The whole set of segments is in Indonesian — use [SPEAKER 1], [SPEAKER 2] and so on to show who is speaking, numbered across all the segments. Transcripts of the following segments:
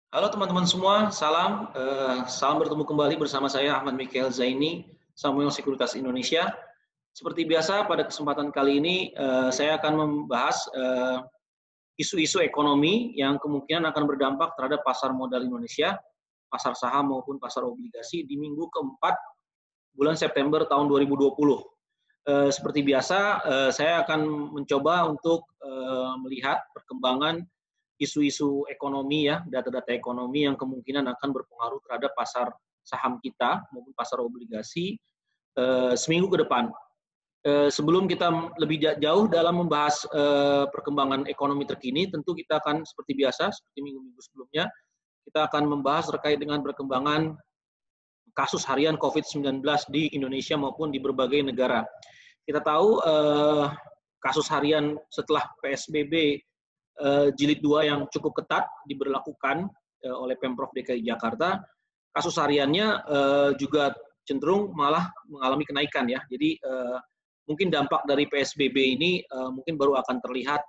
[SPEAKER 1] Halo teman-teman semua, salam bertemu kembali bersama saya Ahmad Mikhail Zaini, Samuel Sekuritas Indonesia. Seperti biasa pada kesempatan kali ini saya akan membahas isu-isu ekonomi yang kemungkinan akan berdampak terhadap pasar modal Indonesia, pasar saham maupun pasar obligasi di minggu keempat bulan September tahun 2020. Seperti biasa, saya akan mencoba untuk melihat perkembangan isu-isu ekonomi ya, data-data ekonomi yang kemungkinan akan berpengaruh terhadap pasar saham kita maupun pasar obligasi seminggu ke depan. Sebelum kita lebih jauh dalam membahas perkembangan ekonomi terkini, tentu kita akan seperti biasa, seperti minggu-minggu sebelumnya, kita akan membahas terkait dengan perkembangan kasus harian COVID-19 di Indonesia maupun di berbagai negara. Kita tahu kasus harian setelah PSBB jilid 2 yang cukup ketat diberlakukan oleh Pemprov DKI Jakarta, kasus hariannya juga cenderung malah mengalami kenaikan ya. Jadi mungkin dampak dari PSBB ini mungkin baru akan terlihat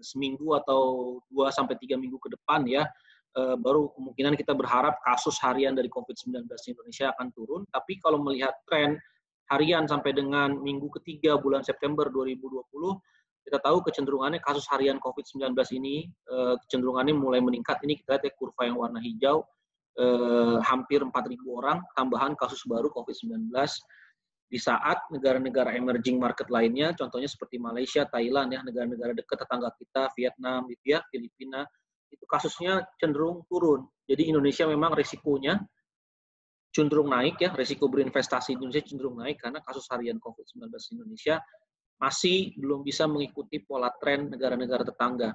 [SPEAKER 1] seminggu atau 2 sampai 3 minggu ke depan ya. Baru kemungkinan kita berharap kasus harian dari COVID-19 di Indonesia akan turun. Tapi kalau melihat tren harian sampai dengan minggu ketiga bulan September 2020, kita tahu kecenderungannya kasus harian COVID-19 ini kecenderungannya mulai meningkat. Ini kita lihat ya, kurva yang warna hijau, hampir 4.000 orang tambahan kasus baru COVID-19 di saat negara-negara emerging market lainnya, contohnya seperti Malaysia, Thailand, ya negara-negara dekat tetangga kita, Vietnam, gitu ya, Filipina, itu kasusnya cenderung turun. Jadi Indonesia memang risikonya cenderung naik ya, risiko berinvestasi di Indonesia cenderung naik karena kasus harian COVID-19 di Indonesia masih belum bisa mengikuti pola tren negara-negara tetangga.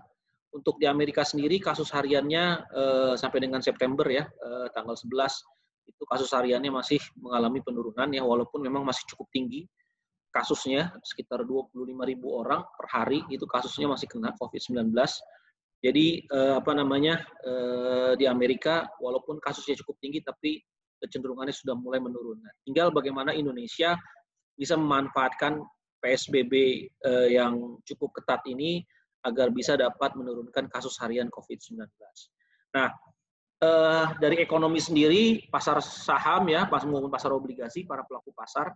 [SPEAKER 1] Untuk di Amerika sendiri kasus hariannya sampai dengan September ya, tanggal 11 itu kasus hariannya masih mengalami penurunan ya, walaupun memang masih cukup tinggi kasusnya, sekitar 25.000 orang per hari itu kasusnya masih kena COVID-19. Jadi di Amerika walaupun kasusnya cukup tinggi tapi kecenderungannya sudah mulai menurun. Nah, tinggal bagaimana Indonesia bisa memanfaatkan PSBB yang cukup ketat ini agar bisa dapat menurunkan kasus harian COVID-19. Nah, dari ekonomi sendiri, pasar saham ya, maupun pasar obligasi, para pelaku pasar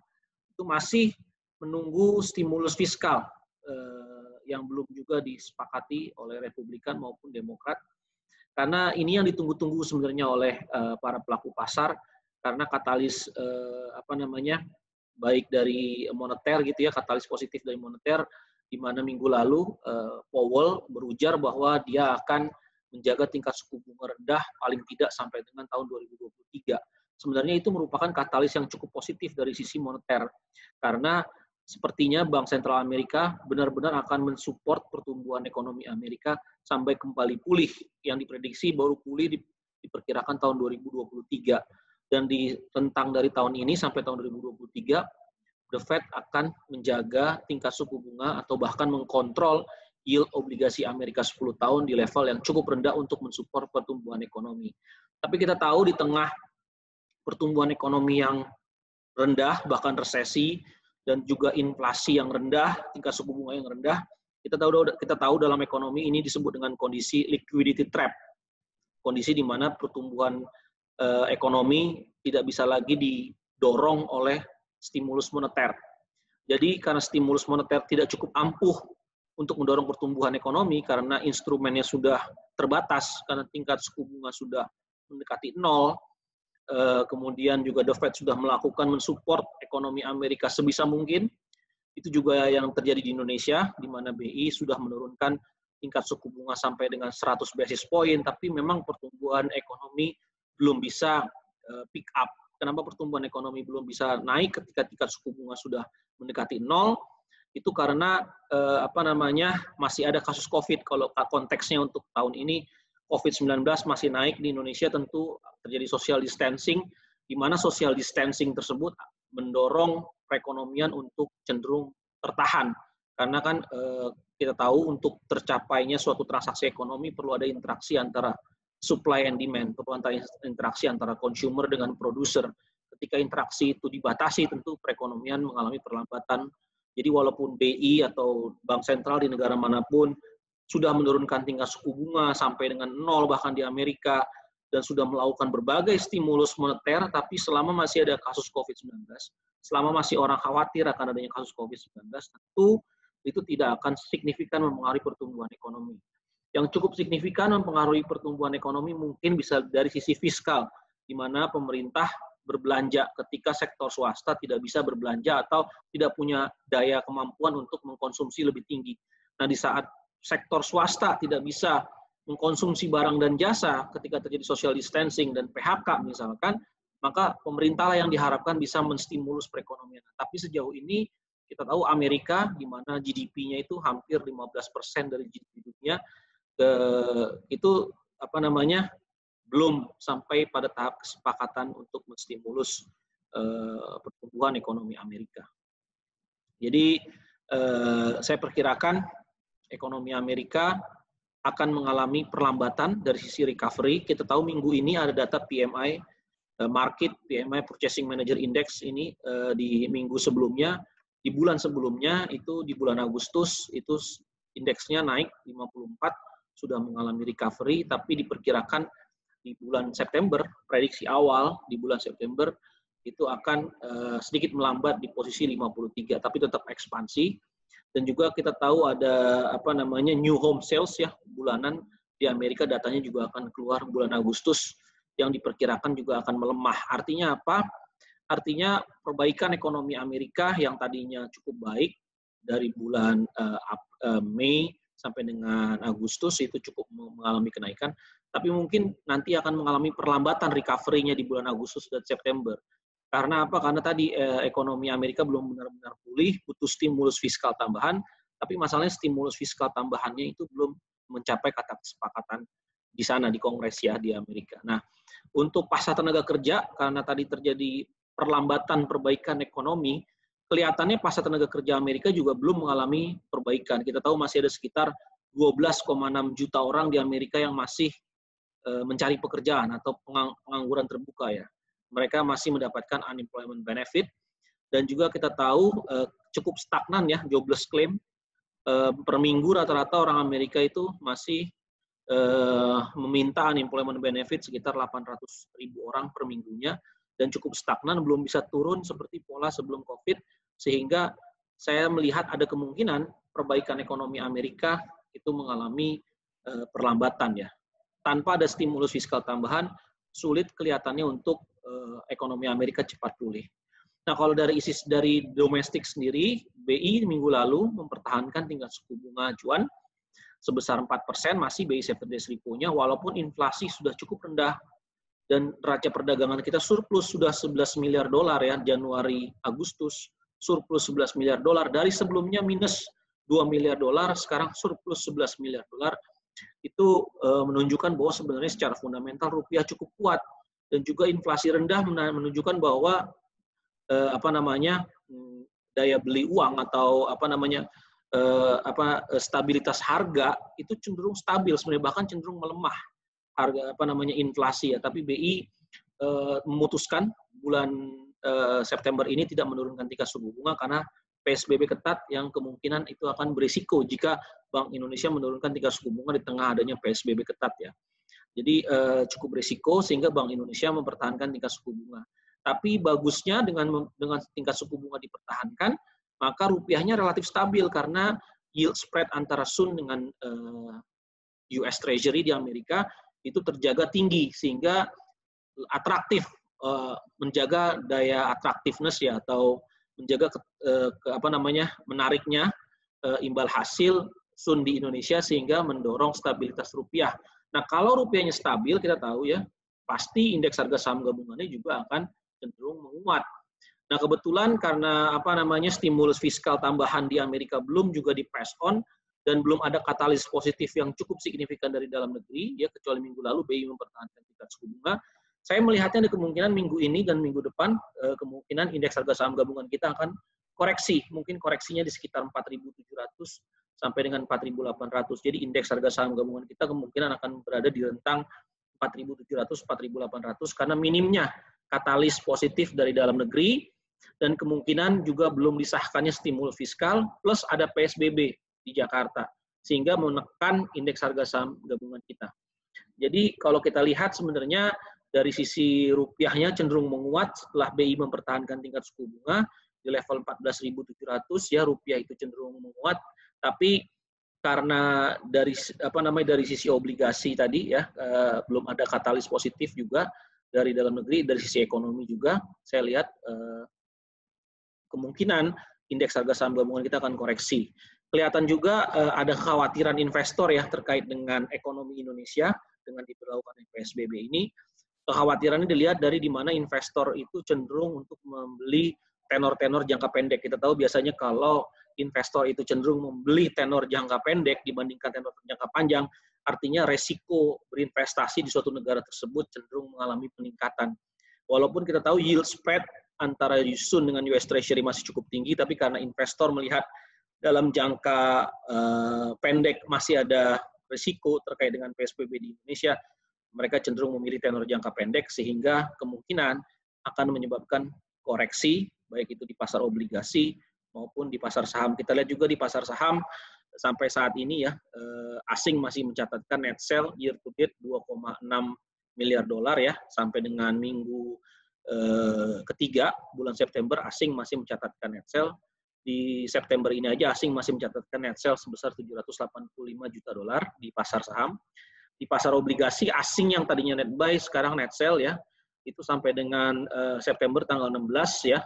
[SPEAKER 1] itu masih menunggu stimulus fiskal yang belum juga disepakati oleh Republikan maupun Demokrat. Karena ini yang ditunggu-tunggu sebenarnya oleh para pelaku pasar, karena katalis baik dari moneter gitu ya, katalis positif dari moneter, di mana minggu lalu Powell berujar bahwa dia akan menjaga tingkat suku bunga rendah paling tidak sampai dengan tahun 2023. Sebenarnya itu merupakan katalis yang cukup positif dari sisi moneter, karena sepertinya Bank Sentral Amerika benar-benar akan mensupport pertumbuhan ekonomi Amerika sampai kembali pulih, yang diprediksi baru pulih diperkirakan tahun 2023. Dan di rentang dari tahun ini sampai tahun 2023, the Fed akan menjaga tingkat suku bunga atau bahkan mengkontrol yield obligasi Amerika 10 tahun di level yang cukup rendah untuk mensupport pertumbuhan ekonomi. Tapi kita tahu di tengah pertumbuhan ekonomi yang rendah, bahkan resesi, dan juga inflasi yang rendah, tingkat suku bunga yang rendah, kita tahu dalam ekonomi ini disebut dengan kondisi liquidity trap. Kondisi di mana pertumbuhan ekonomi tidak bisa lagi didorong oleh stimulus moneter. Jadi karena stimulus moneter tidak cukup ampuh untuk mendorong pertumbuhan ekonomi karena instrumennya sudah terbatas, karena tingkat suku bunga sudah mendekati nol, kemudian juga The Fed sudah melakukan mensupport ekonomi Amerika sebisa mungkin. Itu juga yang terjadi di Indonesia, di mana BI sudah menurunkan tingkat suku bunga sampai dengan 100 basis point, tapi memang pertumbuhan ekonomi belum bisa pick up. Kenapa pertumbuhan ekonomi belum bisa naik ketika tingkat suku bunga sudah mendekati nol? Itu karena masih ada kasus COVID. Kalau konteksnya untuk tahun ini, COVID-19 masih naik di Indonesia, tentu terjadi social distancing, di mana social distancing tersebut mendorong perekonomian untuk cenderung tertahan. Karena kan kita tahu untuk tercapainya suatu transaksi ekonomi perlu ada interaksi antara supply and demand, perlu interaksi antara consumer dengan produser. Ketika interaksi itu dibatasi, tentu perekonomian mengalami perlambatan. Jadi walaupun BI atau bank sentral di negara manapun sudah menurunkan tingkat suku bunga sampai dengan nol bahkan di Amerika, dan sudah melakukan berbagai stimulus moneter, tapi selama masih ada kasus COVID-19, selama masih orang khawatir akan adanya kasus COVID-19, tentu itu tidak akan signifikan mempengaruhi pertumbuhan ekonomi. Yang cukup signifikan mempengaruhi pertumbuhan ekonomi mungkin bisa dari sisi fiskal, di mana pemerintah berbelanja ketika sektor swasta tidak bisa berbelanja atau tidak punya daya kemampuan untuk mengkonsumsi lebih tinggi. Nah, di saat sektor swasta tidak bisa mengkonsumsi barang dan jasa ketika terjadi social distancing dan PHK misalkan, maka pemerintah yang diharapkan bisa menstimulus perekonomian. Tapi sejauh ini kita tahu Amerika, di mana GDP-nya itu hampir 15% dari GDP dunia, itu belum sampai pada tahap kesepakatan untuk menstimulus pertumbuhan ekonomi Amerika. Jadi saya perkirakan ekonomi Amerika akan mengalami perlambatan dari sisi recovery. Kita tahu minggu ini ada data PMI market, PMI Purchasing Manager Index ini di minggu sebelumnya, di bulan sebelumnya itu di bulan Agustus itu indeksnya naik 54, sudah mengalami recovery, tapi diperkirakan di bulan September, prediksi awal di bulan September itu akan sedikit melambat di posisi 53, tapi tetap ekspansi. Dan juga kita tahu ada new home sales ya bulanan di Amerika, datanya juga akan keluar bulan Agustus yang diperkirakan juga akan melemah. Artinya apa? Artinya perbaikan ekonomi Amerika yang tadinya cukup baik dari bulan Mei sampai dengan Agustus itu cukup mengalami kenaikan, tapi mungkin nanti akan mengalami perlambatan recovery-nya di bulan Agustus dan September. Karena apa? Karena tadi ekonomi Amerika belum benar-benar pulih, butuh stimulus fiskal tambahan, tapi masalahnya stimulus fiskal tambahannya itu belum mencapai kata kesepakatan di sana, di Kongres ya, di Amerika. Nah, untuk pasar tenaga kerja, karena tadi terjadi perlambatan perbaikan ekonomi, kelihatannya pasar tenaga kerja Amerika juga belum mengalami perbaikan. Kita tahu masih ada sekitar 12,6 juta orang di Amerika yang masih mencari pekerjaan atau pengangguran terbuka ya. Mereka masih mendapatkan unemployment benefit, dan juga kita tahu cukup stagnan ya jobless claim. Per minggu rata-rata orang Amerika itu masih meminta unemployment benefit sekitar 800.000 orang per minggunya, dan cukup stagnan, belum bisa turun seperti pola sebelum COVID, sehingga saya melihat ada kemungkinan perbaikan ekonomi Amerika itu mengalami perlambatan ya. Tanpa ada stimulus fiskal tambahan, sulit kelihatannya untuk ekonomi Amerika cepat pulih. Nah, kalau dari domestik sendiri, BI minggu lalu mempertahankan tingkat suku bunga acuan sebesar 4%, masih BI 7 days repo-nya, walaupun inflasi sudah cukup rendah dan neraca perdagangan kita surplus sudah 11 miliar dolar ya, Januari Agustus surplus 11 miliar dolar, dari sebelumnya minus 2 miliar dolar, sekarang surplus 11 miliar dolar. Itu menunjukkan bahwa sebenarnya secara fundamental rupiah cukup kuat, dan juga inflasi rendah menunjukkan bahwa daya beli uang atau stabilitas harga itu cenderung stabil, sebenarnya bahkan cenderung melemah harga inflasi ya. Tapi BI memutuskan bulan September ini tidak menurunkan tingkat suku bunga karena PSBB ketat yang kemungkinan itu akan berisiko jika Bank Indonesia menurunkan tingkat suku bunga di tengah adanya PSBB ketat ya. Jadi cukup berisiko, sehingga Bank Indonesia mempertahankan tingkat suku bunga. Tapi bagusnya dengan tingkat suku bunga dipertahankan, maka rupiahnya relatif stabil karena yield spread antara SUN dengan US Treasury di Amerika itu terjaga tinggi, sehingga atraktif, menjaga daya atraktifness ya, atau menjaga menariknya imbal hasil SUN di Indonesia, sehingga mendorong stabilitas rupiah. Nah, kalau rupiahnya stabil, kita tahu ya, pasti indeks harga saham gabungannya juga akan cenderung menguat. Nah, kebetulan karena stimulus fiskal tambahan di Amerika belum juga di pass on, dan belum ada katalis positif yang cukup signifikan dari dalam negeri, ya, kecuali minggu lalu BI mempertahankan tingkat suku bunga. Saya melihatnya ada kemungkinan minggu ini dan minggu depan, kemungkinan indeks harga saham gabungan kita akan koreksi, mungkin koreksinya di sekitar 4.700 sampai dengan 4.800. Jadi indeks harga saham gabungan kita kemungkinan akan berada di rentang 4.700-4.800 karena minimnya katalis positif dari dalam negeri, dan kemungkinan juga belum disahkannya stimulus fiskal, plus ada PSBB di Jakarta, sehingga menekan indeks harga saham gabungan kita. Jadi kalau kita lihat sebenarnya dari sisi rupiahnya cenderung menguat setelah BI mempertahankan tingkat suku bunga di level 14.700 ya, rupiah itu cenderung menguat, tapi karena dari dari sisi obligasi tadi ya belum ada katalis positif juga dari dalam negeri, dari sisi ekonomi juga saya lihat kemungkinan indeks harga saham gabungan kita akan koreksi. Kelihatan juga ada kekhawatiran investor ya terkait dengan ekonomi Indonesia dengan diberlakukan PSBB ini. Kekhawatirannya dilihat dari di mana investor itu cenderung untuk membeli tenor-tenor jangka pendek. Kita tahu biasanya kalau investor itu cenderung membeli tenor jangka pendek dibandingkan tenor jangka panjang, artinya resiko berinvestasi di suatu negara tersebut cenderung mengalami peningkatan. Walaupun kita tahu yield spread antara Yusun dengan US Treasury masih cukup tinggi, tapi karena investor melihat dalam jangka pendek masih ada risiko terkait dengan PSBB di Indonesia, mereka cenderung memilih tenor jangka pendek sehingga kemungkinan akan menyebabkan koreksi baik itu di pasar obligasi maupun di pasar saham. Kita lihat juga di pasar saham sampai saat ini ya asing masih mencatatkan net sell year to date 2,6 miliar dolar ya, sampai dengan minggu ketiga bulan September asing masih mencatatkan net sell. Di September ini aja asing masih mencatatkan net sell sebesar 785 juta dolar di pasar saham. Di pasar obligasi asing yang tadinya net buy sekarang net sell ya, itu sampai dengan September tanggal 16 ya,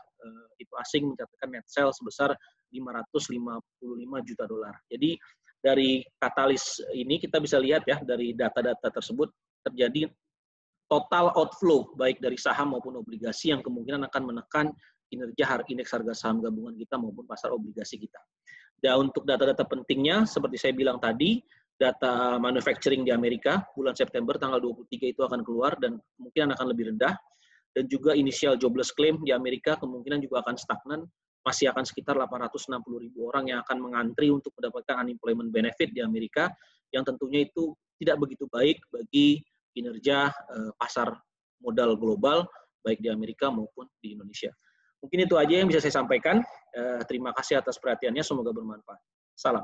[SPEAKER 1] itu asing mencatatkan net sell sebesar 555 juta dolar. Jadi dari katalis ini kita bisa lihat ya, dari data-data tersebut terjadi total outflow baik dari saham maupun obligasi yang kemungkinan akan menekan kinerja indeks harga saham gabungan kita maupun pasar obligasi kita. Dan untuk data-data pentingnya seperti saya bilang tadi, data manufacturing di Amerika bulan September tanggal 23 itu akan keluar dan kemungkinan akan lebih rendah, dan juga initial jobless claim di Amerika kemungkinan juga akan stagnan, masih akan sekitar 860.000 orang yang akan mengantri untuk mendapatkan unemployment benefit di Amerika, yang tentunya itu tidak begitu baik bagi kinerja pasar modal global baik di Amerika maupun di Indonesia. Mungkin itu aja yang bisa saya sampaikan. Terima kasih atas perhatiannya, semoga bermanfaat. Salam.